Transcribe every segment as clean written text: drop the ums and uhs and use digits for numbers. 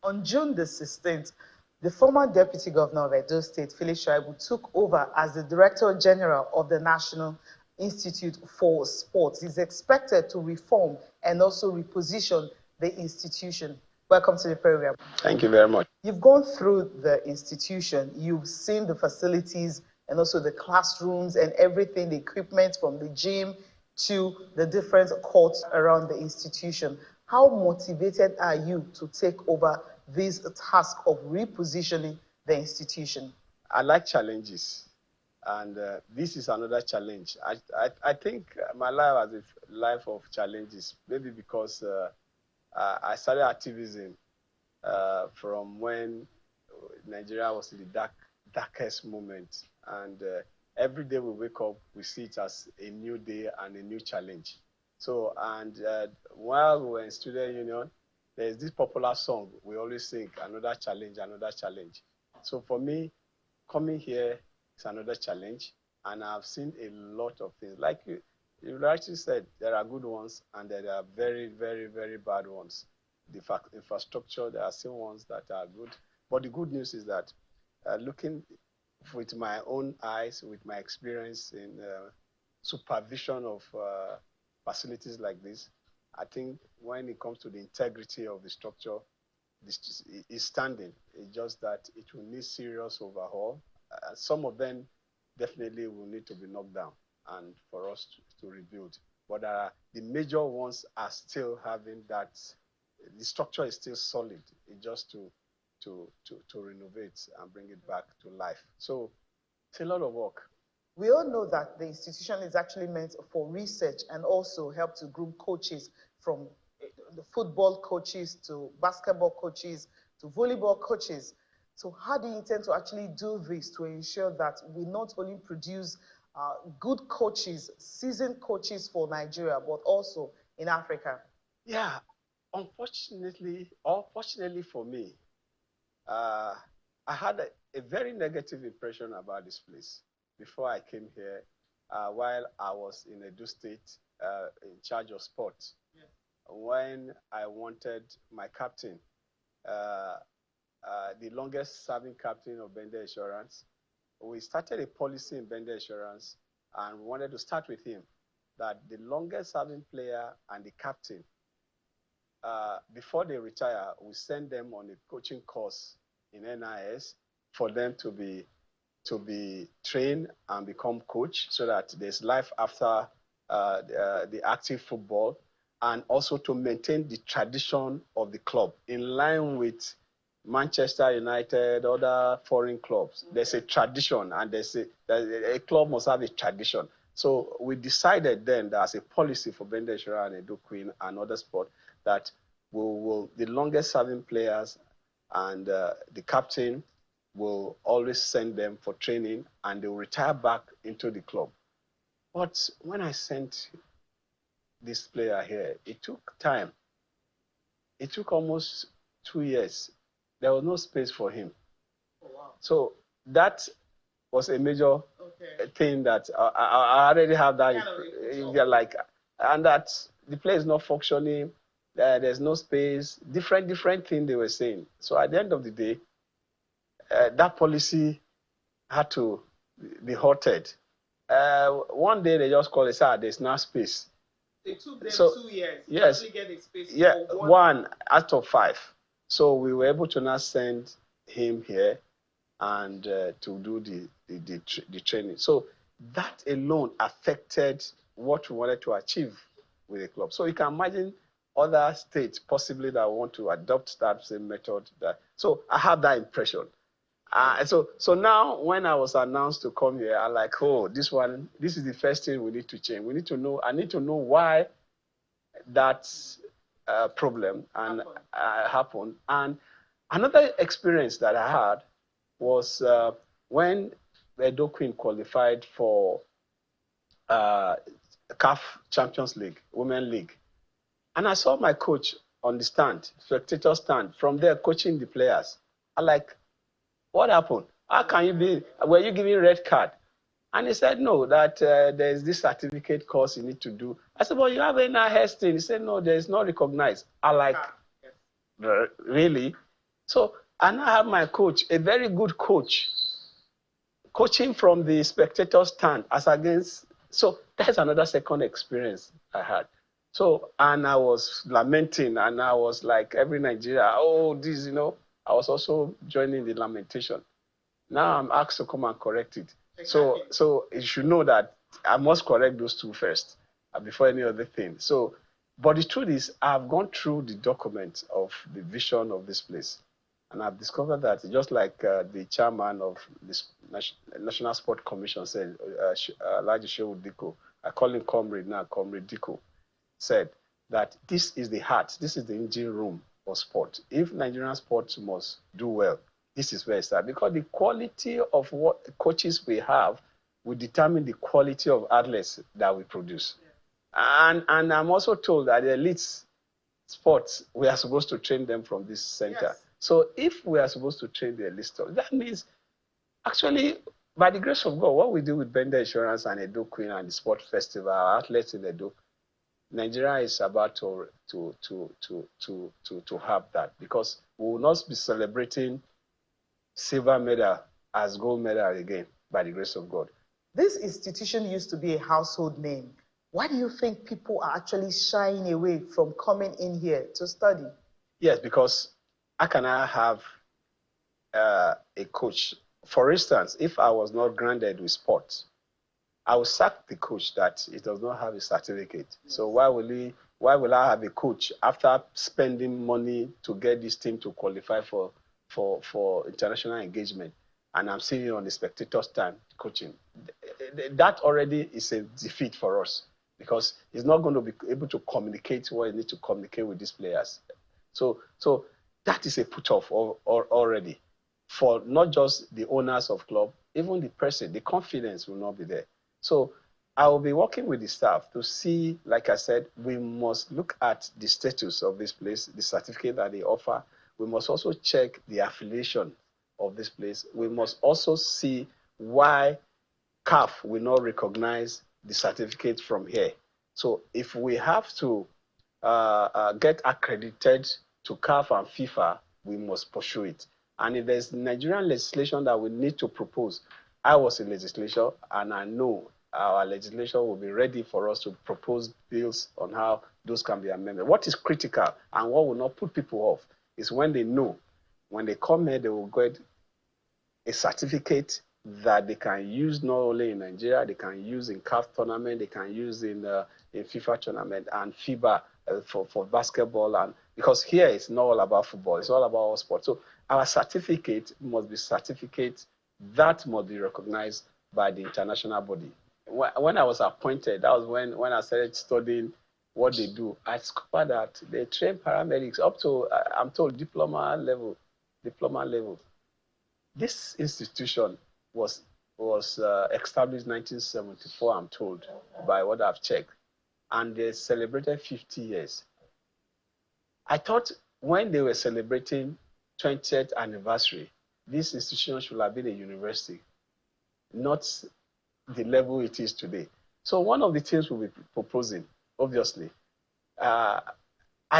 On June the 16th, the former Deputy Governor of Edo State, Shaibu, took over as the Director General of the National Institute for Sports. He's expected to reform and also reposition the institution. Welcome to the program. Thank you very much. You've gone through the institution. You've seen the facilities and also the classrooms and everything, the equipment from the gym to the different courts around the institution. How motivated are you to take over this task of repositioning the institution? I like challenges, and this is another challenge. I think my life was a life of challenges, maybe because I started activism from when Nigeria was in the darkest moment, and every day we wake up, we see it as a new day and a new challenge. So, and while we were in student union, there's this popular song we always sing, another challenge, another challenge. So for me, coming here is another challenge, and I've seen a lot of things. Like you rightly said, there are good ones, and there are very, very, very bad ones. The infrastructure, there are still ones that are good. But the good news is that looking with my own eyes, with my experience in supervision of facilities like this, I think when it comes to the integrity of the structure, this is standing. It's just that it will need serious overhaul. Some of them definitely will need to be knocked down and for us to rebuild. But the major ones are still having that. The structure is still solid. It's just to renovate and bring it back to life. So it's a lot of work. We all know that the institution is actually meant for research and also help to groom coaches, from the football coaches to basketball coaches to volleyball coaches. So how do you intend to actually do this to ensure that we not only produce good coaches, seasoned coaches for Nigeria, but also in Africa? Yeah, unfortunately, or fortunately for me, I had a very negative impression about this place before I came here, while I was in Edo State in charge of sports. Yeah. When I wanted my captain, the longest serving captain of Bender Insurance, we started a policy in Bender Insurance, and we wanted to start with him, that the longest serving player and the captain, before they retire, we send them on a coaching course in NIS for them to be trained and become coach, so that there's life after the active football, and also to maintain the tradition of the club in line with Manchester United, other foreign clubs. Okay. There's a tradition, and a club must have a tradition. So we decided then that as a policy for Bender Insurance and Edo Queen and other sports, that the longest serving players and the captain will always send them for training, and they will retire back into the club. But when I sent this player here, it took time. It took almost 2 years. There was no space for him. Oh, wow. So that was a major thing that I already have that, and that the place is not functioning. There's no space. Different things they were saying. So at the end of the day, that policy had to be halted. One day they just called and said, there's no space. It took them 2 years to actually get a space. Yeah, one out of 5. So we were able to now send him here and to do the training. So that alone affected what we wanted to achieve with the club. So you can imagine other states possibly that want to adopt that same method. So I have that impression. So now when I was announced to come here, I'm like, oh, this is the first thing we need to change. We need to know, I need to know why that problem happened. And another experience that I had was when the Edo Queen qualified for CAF Champions League, Women League. And I saw my coach on the stand, spectator stand, from there coaching the players. I'm like, what happened? How can you be, were you giving red card? And he said, no, that there's this certificate course you need to do. I said, well, you have a NIS thing. He said, no, there's not recognized. I like, really? So I now have my coach, a very good coach, coaching from the spectator stand as against. So that's another second experience I had. So, and I was lamenting, and I was like every Nigeria, oh, this, I was also joining the lamentation. Now I'm asked to come and correct it. Exactly. So you should know that I must correct those two first before any other thing. So, but the truth is, I've gone through the document of the vision of this place, and I've discovered that just like the chairman of this National Sport Commission said, Shaibu, I call him Comrade now, Comrade Diko, said that this is the heart, this is the engine room for sport. If Nigerian sports must do well, this is where it starts. Because the quality of what coaches we have will determine the quality of athletes that we produce. Yeah. And I'm also told that the elite sports, we are supposed to train them from this center. Yes. So if we are supposed to train the elite sports, that means actually, by the grace of God, what we do with Bender Insurance and Edo Queen and the Sport Festival, our athletes in Edo, Nigeria is about to have that, because we will not be celebrating silver medal as gold medal again, by the grace of God. This institution used to be a household name. Why do you think people are actually shying away from coming in here to study? Yes, because how can I have a coach? For instance, if I was not granted with sports, I will sack the coach that he does not have a certificate. Yes. So why will I have a coach after spending money to get this team to qualify for international engagement, and I'm sitting on the spectator stand coaching? That already is a defeat for us, because he's not going to be able to communicate what he needs to communicate with these players. So that is a put off already for not just the owners of club, even the person. The confidence will not be there. So I will be working with the staff to see, like I said, we must look at the status of this place, the certificate that they offer. We must also check the affiliation of this place. We must also see why CAF will not recognize the certificate from here. So if we have to get accredited to CAF and FIFA, we must pursue it. And if there's Nigerian legislation that we need to propose, I was in legislature, and I know our legislation will be ready for us to propose bills on how those can be amended. What is critical and what will not put people off is when they know, when they come here, they will get a certificate that they can use not only in Nigeria, they can use in CAF tournament, they can use in FIFA tournament and FIBA for basketball. And because here it's not all about football, it's all about all sports. So our certificate must be certificate that must be recognized by the international body. When I was appointed, that was when I started studying what they do. I discovered that they train paramedics up to, I'm told, diploma level. This institution was established in 1974, I'm told, by what I've checked. And they celebrated 50 years. I thought when they were celebrating 20th anniversary, this institution should have been a university, not the level it is today. So one of the things we'll be proposing, obviously, I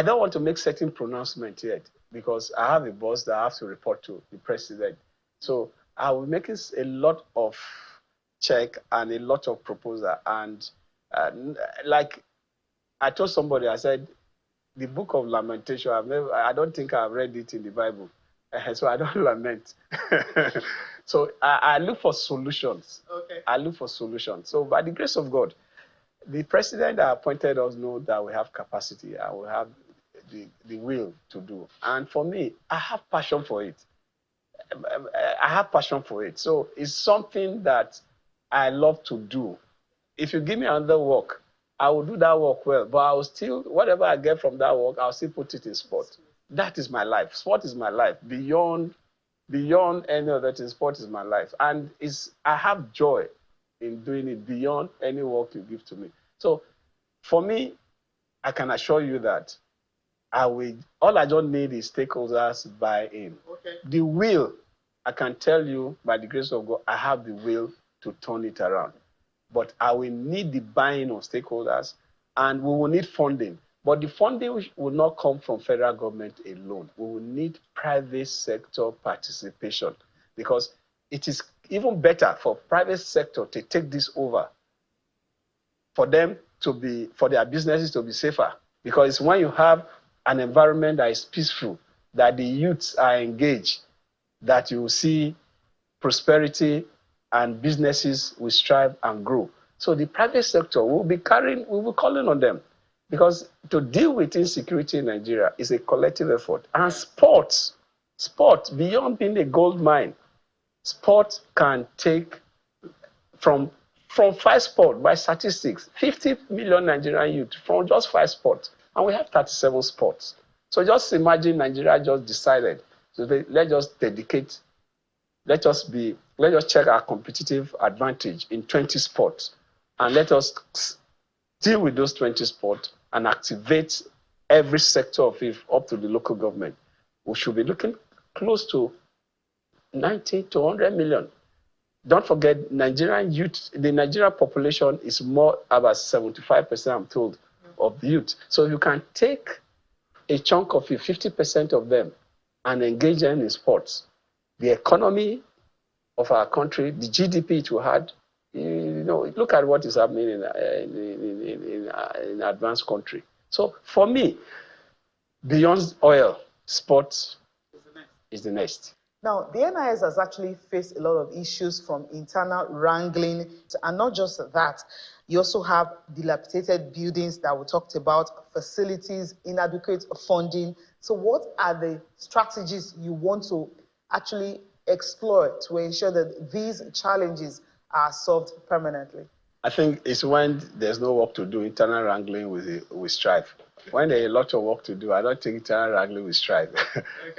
don't want to make certain pronouncement yet, because I have a boss that I have to report to, the president. So I will make a lot of check and a lot of proposal. And like I told somebody, I said, the book of lamentation, I don't think I've read it in the Bible. So I don't lament. So I look for solutions. Okay. I look for solutions. So by the grace of God, the president that appointed us knows that we have capacity and we have the will to do. And for me, I have passion for it. I have passion for it. So it's something that I love to do. If you give me another work, I will do that work well, but I will still, whatever I get from that work, I'll still put it in sport. That is my life. Sport is my life. Beyond any other thing, sport is my life. And I have joy in doing it beyond any work you give to me. So for me, I can assure you that all I don't need is stakeholders buy-in. Okay. The will, I can tell you, by the grace of God, I have the will to turn it around. But I will need the buy-in of stakeholders, and we will need funding. But the funding will not come from federal government alone. We will need private sector participation, because it is even better for private sector to take this over, for them to be, for their businesses to be safer. Because it's when you have an environment that is peaceful, that the youths are engaged, that you will see prosperity and businesses will strive and grow. So the private sector will be calling on them, because to deal with insecurity in Nigeria is a collective effort. And sport, beyond being a gold mine, sport can take from 5 sports, by statistics, 50 million Nigerian youth from just 5 sports, and we have 37 sports. So just imagine Nigeria just decided, so let's just dedicate, let's just check our competitive advantage in 20 sports, and let us deal with those 20 sports and activate every sector of it up to the local government. We should be looking close to 90 to 100 million. Don't forget, Nigerian youth, the Nigerian population is more, about 75%, I'm told, of youth. So you can take a chunk of it, 50% of them, and engage them in sports. The economy of our country, the GDP it will have, look at what is happening in advanced country. So for me, beyond oil, sports is the next. Now, the NIS has actually faced a lot of issues, from internal wrangling, and not just that. You also have dilapidated buildings that we talked about, facilities, inadequate funding. So what are the strategies you want to actually explore to ensure that these challenges are solved permanently? I think it's when there's no work to do, internal wrangling with strive. When there's a lot of work to do, I don't think internal wrangling with strive.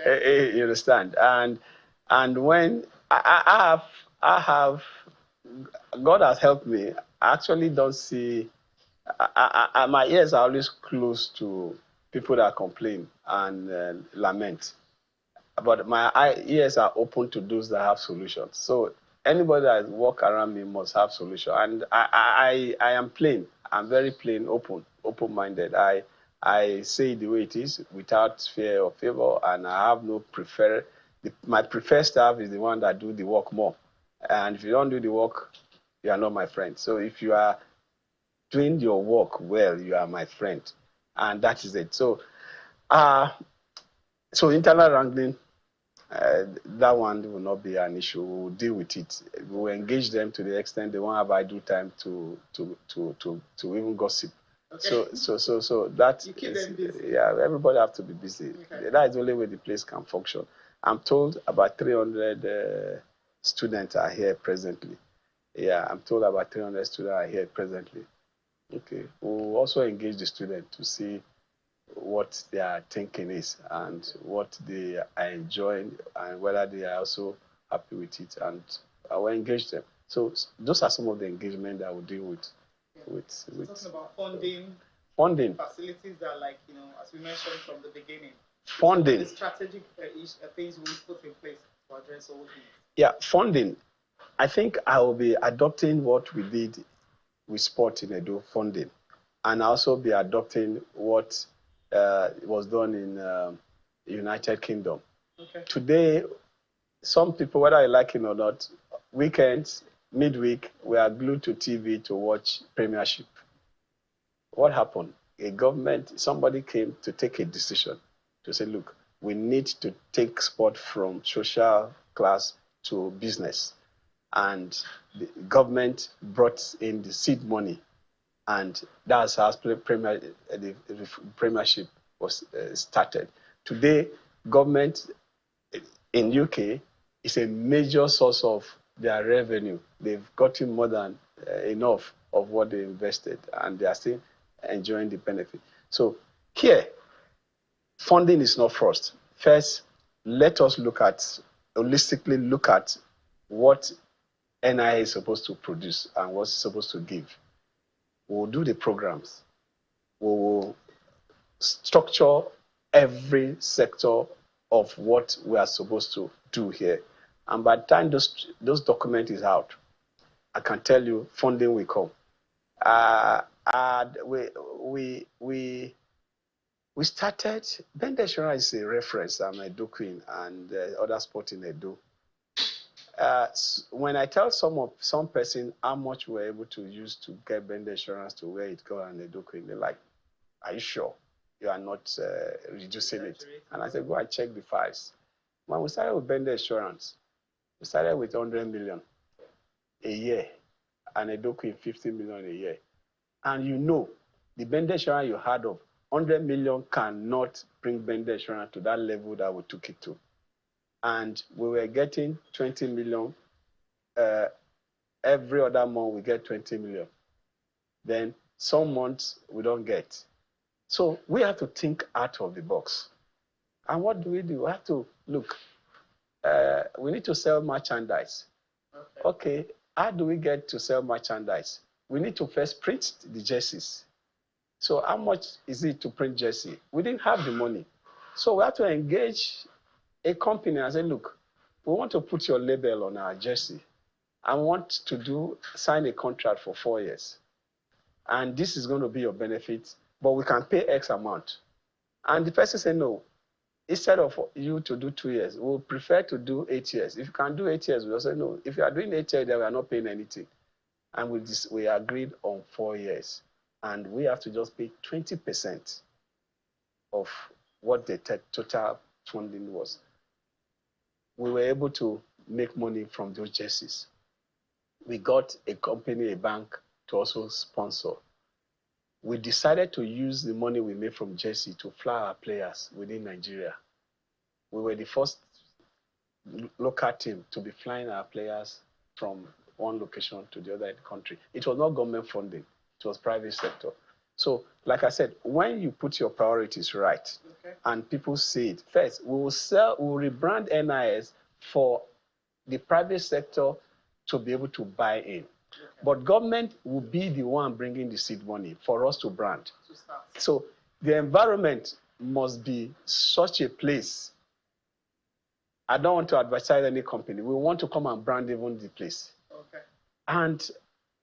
Okay. You understand? And when I have, God has helped me. I actually don't see. My ears are always close to people that complain and lament, but my ears are open to those that have solutions. So anybody that walk around me must have solution. And I am plain. I'm very plain, open-minded. I say the way it is without fear or favor, and I have no prefer. My preferred staff is the one that do the work more. And if you don't do the work, you are not my friend. So if you are doing your work well, you are my friend, and that is it. So, so internal wrangling, that one will not be an issue. We will deal with it. We will engage them to the extent they won't have idle time to even gossip. Okay. So that you keep them busy. Yeah, everybody have to be busy. Okay. That is the only way the place can function. I'm told about 300 students are here presently. Yeah, I'm told about 300 students are here presently. Okay, we'll also engage the students to see what their thinking is and what they are enjoying, and whether they are also happy with it, and I will engage them. So those are some of the engagement that we'll deal with. Talking about funding, facilities that, like, as we mentioned from the beginning, funding, the strategic things we put in place to address all these. Yeah, funding. I think I will be adopting what we did with sport in Edo, funding, and also be adopting what was done in United Kingdom. Okay. Today, some people, whether I like it or not, weekends, midweek, we are glued to TV to watch Premiership. What happened? Somebody came to take a decision to say, look, we need to take sport from social class to business. And the government brought in the seed money, and that's how the Premiership was started. Today, government in UK is a major source of their revenue. They've gotten more than enough of what they invested, and they are still enjoying the benefit. So here, funding is not first. First, let us holistically look at what NIS is supposed to produce and what's supposed to give. We'll do the programs. We will structure every sector of what we are supposed to do here. And by the time those document is out, I can tell you funding will come. We started, Bender Insurance is a reference. I'm Edo Queen and other sport in Edo. When I tell some person how much we're able to use to get Bender Insurance to where it goes and Edo Queen, they're like, are you sure you are not reducing it? And I said, go and check the files. When we started with Bender Insurance, we started with 100 million a year and Edo Queen 50 million a year. And you know, the Bender Insurance you heard of, 100 million cannot bring Bender Insurance to that level that we took it to. And we were getting 20 million. Every other month, we get 20 million. Then some months, we don't get. So we have to think out of the box. And what do? We have to look. We need to sell merchandise. Okay, how do we get to sell merchandise? We need to first print the jerseys. So how much is it to print jersey? We didn't have the money. So we have to engage a company and say, look, we want to put your label on our jersey. I want to sign a contract for 4 years. And this is going to be your benefit, but we can pay X amount. And the person said, no, instead of you to do 2 years, we'll prefer to do 8 years. If you can do 8 years, we'll say, no, if you are doing 8 years, then we are not paying anything. And we agreed on 4 years. And we have to just pay 20% of what the total funding was. We were able to make money from those jerseys. We got a company, a bank, to also sponsor. We decided to use the money we made from jersey to fly our players within Nigeria. We were the first local team to be flying our players from one location to the other in the country. It was not government funding. It was private sector. So, like I said, when you put your priorities right, and people see it, first, we will rebrand NIS for the private sector to be able to buy in. But government will be the one bringing the seed money for us to brand. So the environment must be such a place. I don't want to advertise any company. We want to come and brand even the place. Okay. And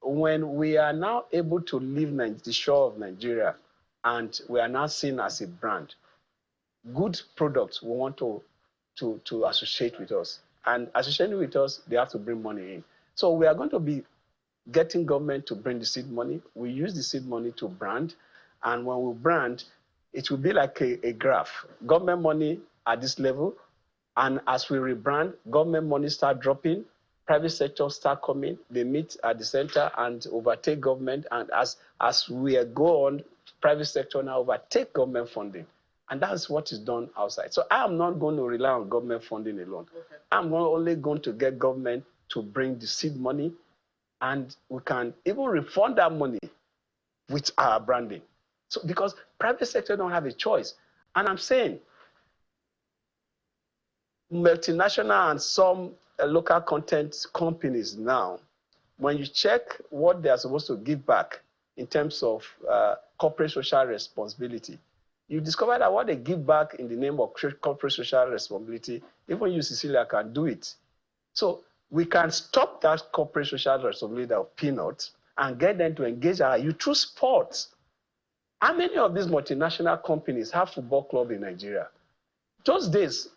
when we are now able to leave the shore of Nigeria and we are now seen as a brand, good products we want to associate with us. And associating with us, they have to bring money in. So we are going to be getting government to bring the seed money. We use the seed money to brand. And when we brand, it will be like a graph. Government money at this level. And as we rebrand, government money start dropping. Private sector start coming. They meet at the center and overtake government. And as we go on, private sector now overtake government funding. And that's what is done outside. So I am not going to rely on government funding alone. Okay. I'm only going to get government to bring the seed money, and we can even refund that money with our branding. So because private sector don't have a choice. And I'm saying multinational and some local content companies now, when you check what they are supposed to give back in terms of corporate social responsibility, you discover that what they give back in the name of corporate social responsibility, even you, Cecilia, can do it. So we can stop that corporate social responsibility of peanuts and get them to engage our youth through sports. How many of these multinational companies have football club in Nigeria? Those days,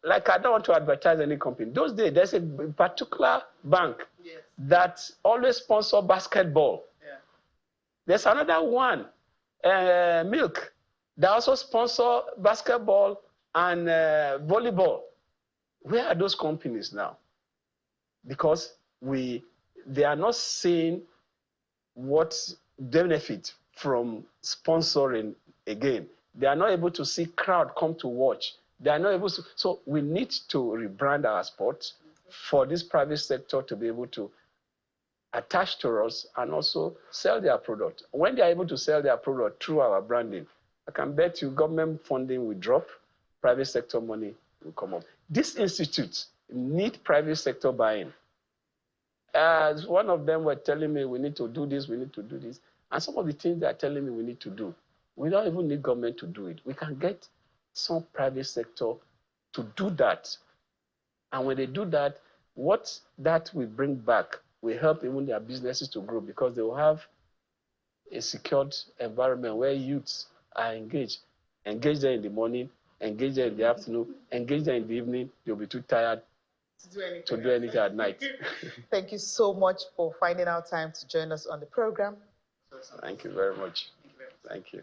like I don't want to advertise any company, those days there's a particular bank that always sponsor basketball. Yeah. There's another one, Milk, they also sponsor basketball and volleyball. Where are those companies now? Because they are not seeing what benefit from sponsoring again. They are not able to see crowd come to watch. They are not able to. So we need to rebrand our sport for this private sector to be able to attach to us and also sell their product. When they are able to sell their product through our branding, I can bet you government funding will drop, private sector money will come up. These institutes need private sector buy-in. As one of them were telling me, we need to do this, we need to do this. And some of the things they are telling me we need to do, we don't even need government to do it. We can get some private sector to do that. And when they do that, what that will bring back will help even their businesses to grow because they will have a secured environment where youths are engaged. Engage them in the morning, engage them in the afternoon, engage them in the evening. You'll be too tired to do anything at night. Thank you so much for finding out time to join us on the program. Thank you very much. Thank you.